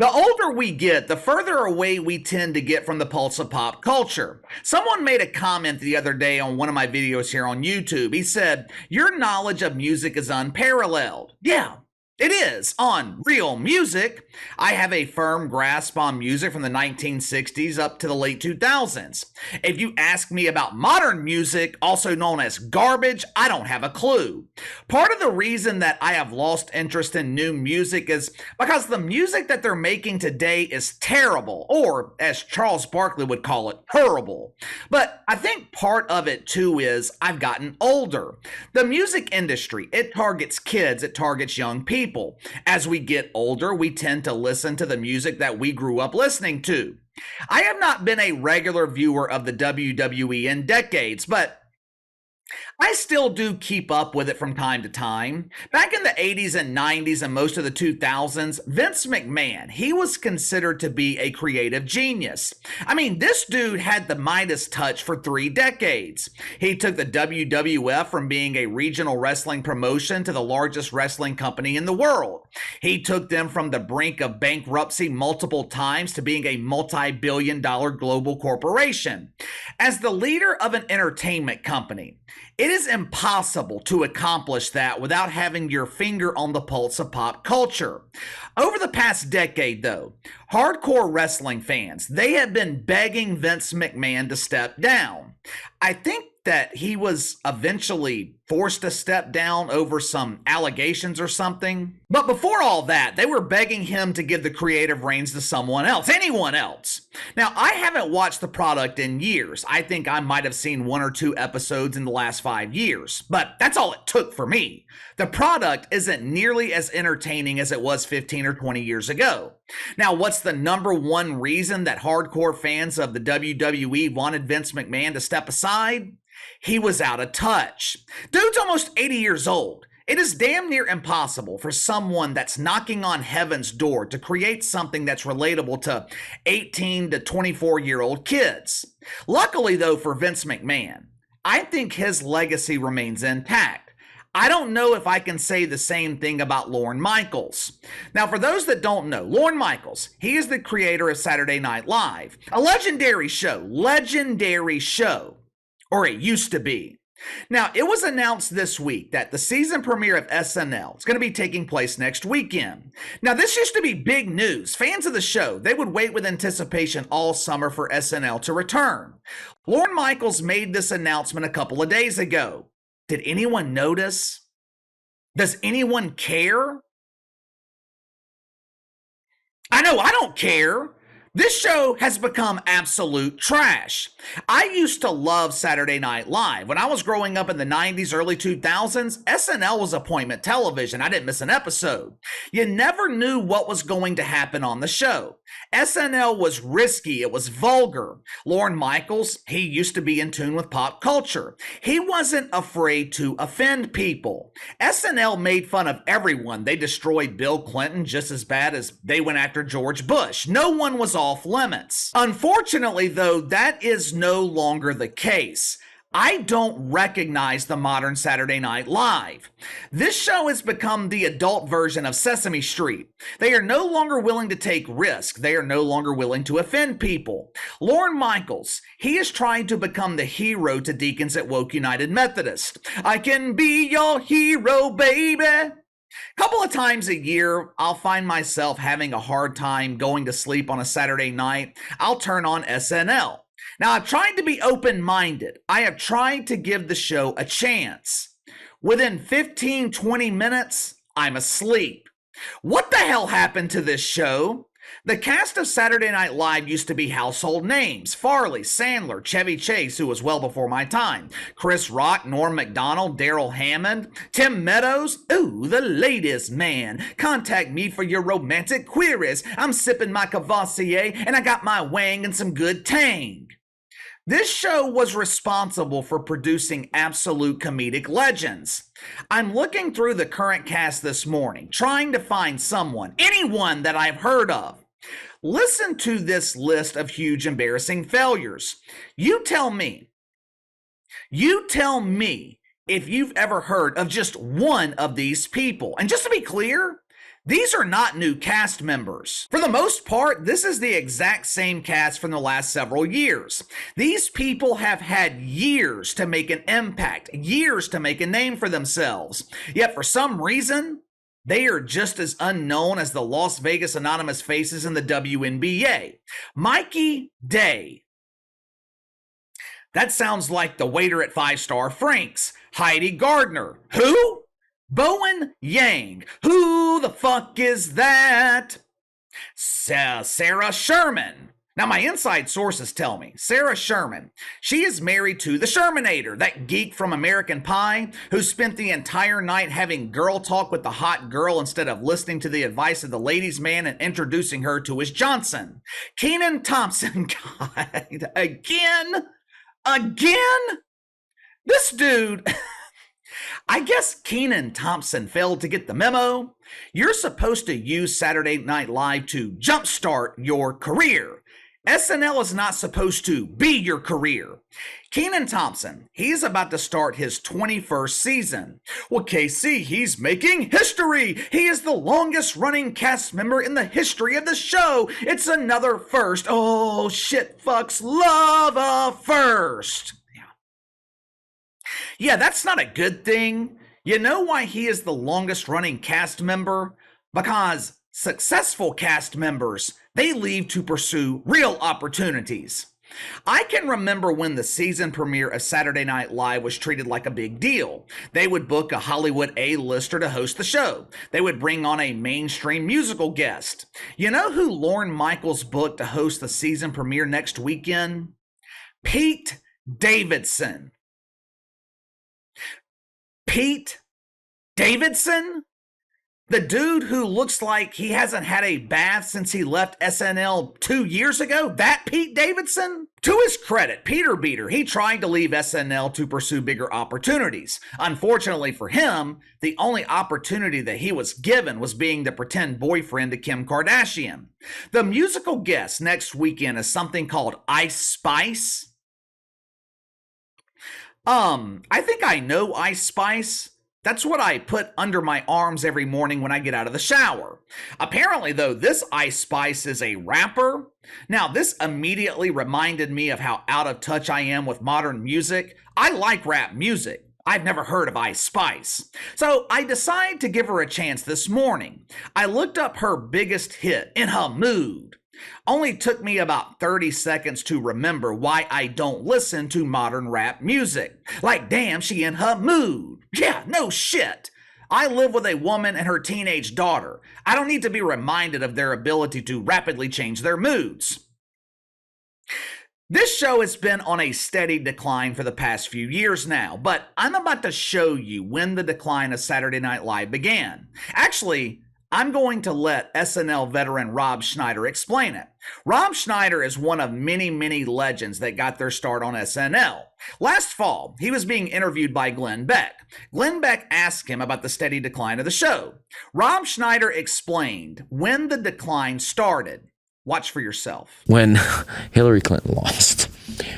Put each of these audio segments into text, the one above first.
The older we get, the further away we tend to get from the pulse of pop culture. Someone made a comment the other day on one of my videos here on YouTube. He said, "Your knowledge of music is unparalleled." Yeah, it is on real music. I have a firm grasp on music from the 1960s up to the late 2000s. If you ask me about modern music, also known as garbage, I don't have a clue. Part of the reason that I have lost interest in new music is because the music that they're making today is terrible, or as Charles Barkley would call it, horrible. But I think part of it too is I've gotten older. The music industry, it targets kids, it targets young people. As we get older, we tend to listen to the music that we grew up listening to. I have not been a regular viewer of the WWE in decades, but I still do keep up with it from time to time. Back in the 80s and 90s and most of the 2000s, Vince McMahon, he was considered to be a creative genius. I mean, this dude had the Midas touch for 3 decades. He took the WWF from being a regional wrestling promotion to the largest wrestling company in the world. He took them from the brink of bankruptcy multiple times to being a multi-billion-dollar global corporation. As the leader of an entertainment company, it is impossible to accomplish that without having your finger on the pulse of pop culture. Over the past decade, though, hardcore wrestling fans, they have been begging Vince McMahon to step down. I think that he was eventually forced to step down over some allegations or something. But before all that, they were begging him to give the creative reins to someone else, anyone else. Now, I haven't watched the product in years. I think I might have seen 1 or 2 episodes in the last 5 years, but that's all it took for me. The product isn't nearly as entertaining as it was 15 or 20 years ago. Now, what's the number one reason that hardcore fans of the WWE wanted Vince McMahon to step aside? He was out of touch. Dude's almost 80 years old. It is damn near impossible for someone that's knocking on heaven's door to create something that's relatable to 18 to 24-year-old kids. Luckily, though, for Vince McMahon, I think his legacy remains intact. I don't know if I can say the same thing about Lorne Michaels. Now, for those that don't know, Lorne Michaels, he is the creator of Saturday Night Live, a legendary show, or it used to be. Now, it was announced this week that the season premiere of SNL is going to be taking place next weekend. Now, this used to be big news. Fans of the show, they would wait with anticipation all summer for SNL to return. Lorne Michaels made this announcement a couple of days ago. Did anyone notice? Does anyone care? I know I don't care. This show has become absolute trash. I used to love Saturday Night Live. When I was growing up in the 90s, early 2000s, SNL was appointment television. I didn't miss an episode. You never knew what was going to happen on the show. SNL was risky. It was vulgar. Lorne Michaels, he used to be in tune with pop culture. He wasn't afraid to offend people. SNL made fun of everyone. They destroyed Bill Clinton just as bad as they went after George Bush. No one was off limits. Unfortunately, though, that is no longer the case. I don't recognize the modern Saturday Night Live. This show has become the adult version of Sesame Street. They are no longer willing to take risks. They are no longer willing to offend people. Lorne Michaels, he is trying to become the hero to deacons at Woke United Methodist. I can be your hero, baby. A couple of times a year, I'll find myself having a hard time going to sleep on a Saturday night. I'll turn on SNL. Now, I've tried to be open-minded. I have tried to give the show a chance. Within 15-20 minutes, I'm asleep. What the hell happened to this show? The cast of Saturday Night Live used to be household names. Farley, Sandler, Chevy Chase, who was well before my time, Chris Rock, Norm Macdonald, Daryl Hammond, Tim Meadows, ooh, the ladies' man. Contact me for your romantic queries. I'm sipping my Cavassier and I got my wang and some good tang. This show was responsible for producing absolute comedic legends. I'm looking through the current cast this morning, trying to find someone, anyone that I've heard of. Listen to this list of huge embarrassing failures. You tell me if you've ever heard of just one of these people. And just to be clear, These are not new cast members. For the most part, this is the exact same cast from the last several years. These people have had years to make an impact, years to make a name for themselves. Yet for some reason, they are just as unknown as the Las Vegas anonymous faces in the WNBA. Mikey Day. That sounds like the waiter at 5-Star Frank's. Heidi Gardner. Who? Bowen Yang. Who the fuck is that? Sarah Sherman. Now, my inside sources tell me Sarah Sherman, she is married to the Shermanator, that geek from American Pie who spent the entire night having girl talk with the hot girl instead of listening to the advice of the ladies' man and introducing her to his Johnson. Kenan Thompson. God, again? This dude... I guess Kenan Thompson failed to get the memo. You're supposed to use Saturday Night Live to jumpstart your career. SNL is not supposed to be your career. Kenan Thompson, he's about to start his 21st season. Well, KC, he's making history. He is the longest running cast member in the history of the show. It's another first. Oh, shit, fucks, love a first. Yeah, that's not a good thing. You know why he is the longest running cast member? Because successful cast members, they leave to pursue real opportunities. I can remember when the season premiere of Saturday Night Live was treated like a big deal. They would book a Hollywood A-lister to host the show. They would bring on a mainstream musical guest. You know who Lorne Michaels booked to host the season premiere next weekend? Pete Davidson. Pete Davidson? The dude who looks like he hasn't had a bath since he left SNL 2 years ago? That Pete Davidson? To his credit, Peter Beater, he tried to leave SNL to pursue bigger opportunities. Unfortunately for him, the only opportunity that he was given was being the pretend boyfriend to Kim Kardashian. The musical guest next weekend is something called Ice Spice. I think I know Ice Spice. That's what I put under my arms every morning when I get out of the shower. Apparently, though, this Ice Spice is a rapper. Now, this immediately reminded me of how out of touch I am with modern music. I like rap music. I've never heard of Ice Spice. So I decided to give her a chance this morning. I looked up her biggest hit, In Her Mood. Only took me about 30 seconds to remember why I don't listen to modern rap music. Like, damn, she in her mood. Yeah, no shit. I live with a woman and her teenage daughter. I don't need to be reminded of their ability to rapidly change their moods. This show has been on a steady decline for the past few years now, but I'm about to show you when the decline of Saturday Night Live began. Actually, I'm going to let SNL veteran Rob Schneider explain it. Rob Schneider is one of many, many legends that got their start on SNL. Last fall, he was being interviewed by Glenn Beck. Glenn Beck asked him about the steady decline of the show. Rob Schneider explained when the decline started. Watch for yourself. When Hillary Clinton lost,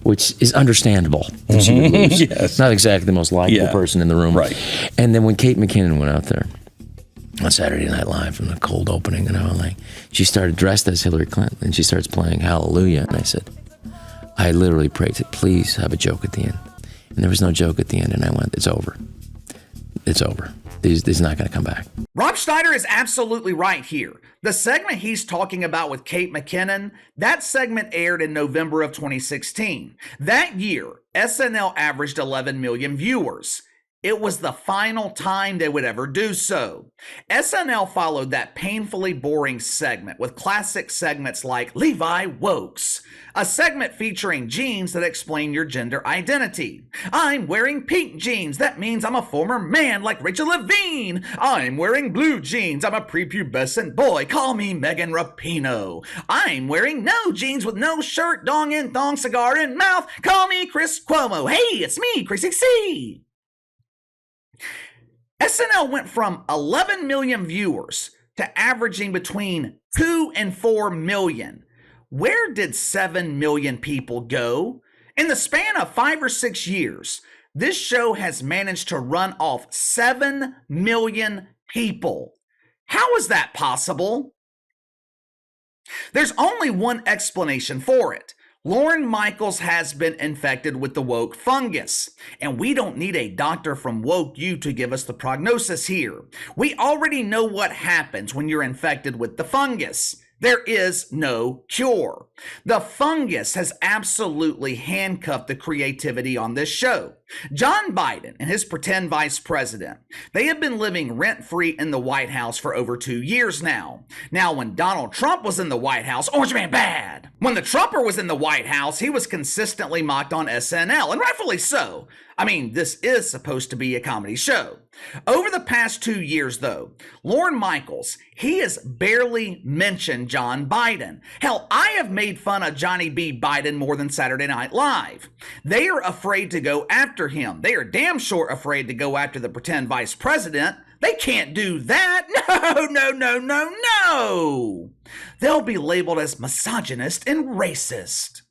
which is understandable. She would lose. Yes. Not exactly the most likable person in the room. Right. And then when Kate McKinnon went out there on Saturday Night Live from the cold opening and everything, she started dressed as Hillary Clinton and she starts playing Hallelujah. And I said, I literally prayed to please have a joke at the end. And there was no joke at the end. And I went, it's over. It's over. This is not going to come back. Rob Schneider is absolutely right here. The segment he's talking about with Kate McKinnon, that segment aired in November of 2016. That year, SNL averaged 11 million viewers. It was the final time they would ever do so. SNL followed that painfully boring segment with classic segments like Levi Wokes, a segment featuring jeans that explain your gender identity. I'm wearing pink jeans. That means I'm a former man like Rachel Levine. I'm wearing blue jeans. I'm a prepubescent boy. Call me Megan Rapinoe. I'm wearing no jeans with no shirt, dong in thong, cigar in mouth. Call me Chris Cuomo. Hey, it's me, Chrissy C. SNL went from 11 million viewers to averaging between 2 and 4 million. Where did 7 million people go? In the span of 5 or 6 years, this show has managed to run off 7 million people. How is that possible? There's only one explanation for it. Lorne Michaels has been infected with the woke fungus, and we don't need a doctor from Woke U to give us the prognosis here. We already know what happens when you're infected with the fungus. There is no cure. The fungus has absolutely handcuffed the creativity on this show. John Biden and his pretend vice president, they have been living rent-free in the White House for over 2 years now. Now, when Donald Trump was in the White House, Orange Man bad. When the Trumper was in the White House, he was consistently mocked on SNL, and rightfully so. I mean, this is supposed to be a comedy show. Over the past 2 years, though, Lorne Michaels, he has barely mentioned John Biden. Hell, I have made fun of Johnny B. Biden more than Saturday Night Live. They are afraid to go after him. They are damn sure afraid to go after the pretend vice president. They can't do that. No. They'll be labeled as misogynist and racist.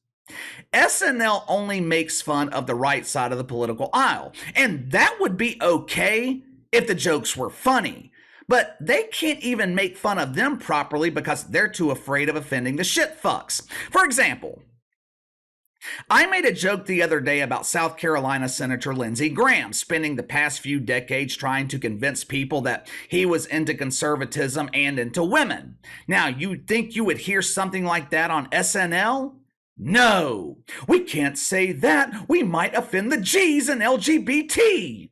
SNL only makes fun of the right side of the political aisle, and that would be okay if the jokes were funny. But they can't even make fun of them properly because they're too afraid of offending the shit fucks. For example, I made a joke the other day about South Carolina Senator Lindsey Graham spending the past few decades trying to convince people that he was into conservatism and into women. Now, you'd think you would hear something like that on SNL? No, we can't say that. We might offend the G's in LGBT.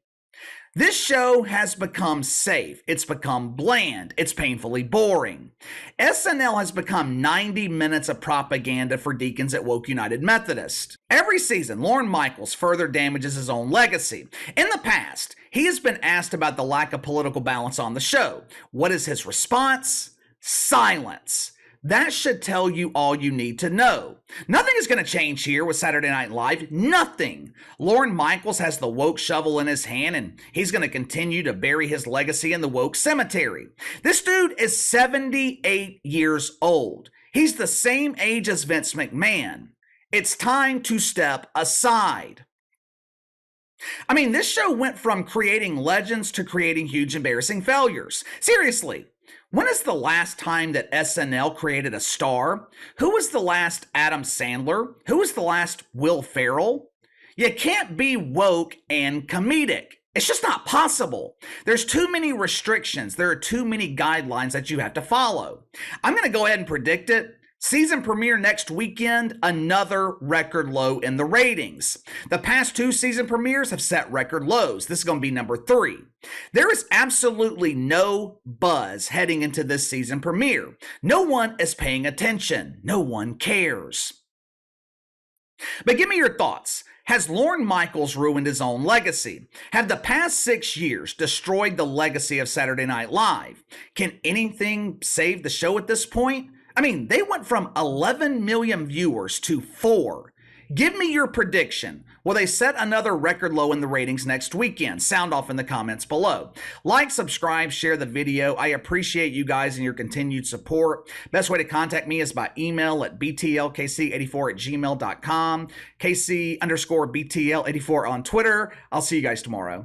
This show has become safe. It's become bland. It's painfully boring. SNL has become 90 minutes of propaganda for deacons at Woke United Methodist. Every season, Lorne Michaels further damages his own legacy. In the past, he has been asked about the lack of political balance on the show. What is his response? Silence. That should tell you all you need to know. Nothing is going to change here with Saturday Night Live. Nothing. Lorne Michaels has the woke shovel in his hand, and he's going to continue to bury his legacy in the woke cemetery. This dude is 78 years old. He's the same age as Vince McMahon. It's time to step aside. I mean, this show went from creating legends to creating huge embarrassing failures. Seriously. When is the last time that SNL created a star? Who was the last Adam Sandler? Who was the last Will Ferrell? You can't be woke and comedic. It's just not possible. There's too many restrictions. There are too many guidelines that you have to follow. I'm going to go ahead and predict it. Season premiere next weekend, another record low in the ratings. The past 2 season premieres have set record lows. This is going to be number 3. There is absolutely no buzz heading into this season premiere. No one is paying attention. No one cares. But give me your thoughts. Has Lorne Michaels ruined his own legacy? Have the past 6 years destroyed the legacy of Saturday Night Live? Can anything save the show at this point? I mean, they went from 11 million viewers to 4. Give me your prediction. Will they set another record low in the ratings next weekend? Sound off in the comments below. Like, subscribe, share the video. I appreciate you guys and your continued support. Best way to contact me is by email at btlkc84@gmail.com. KC_BTL84 on Twitter. I'll see you guys tomorrow.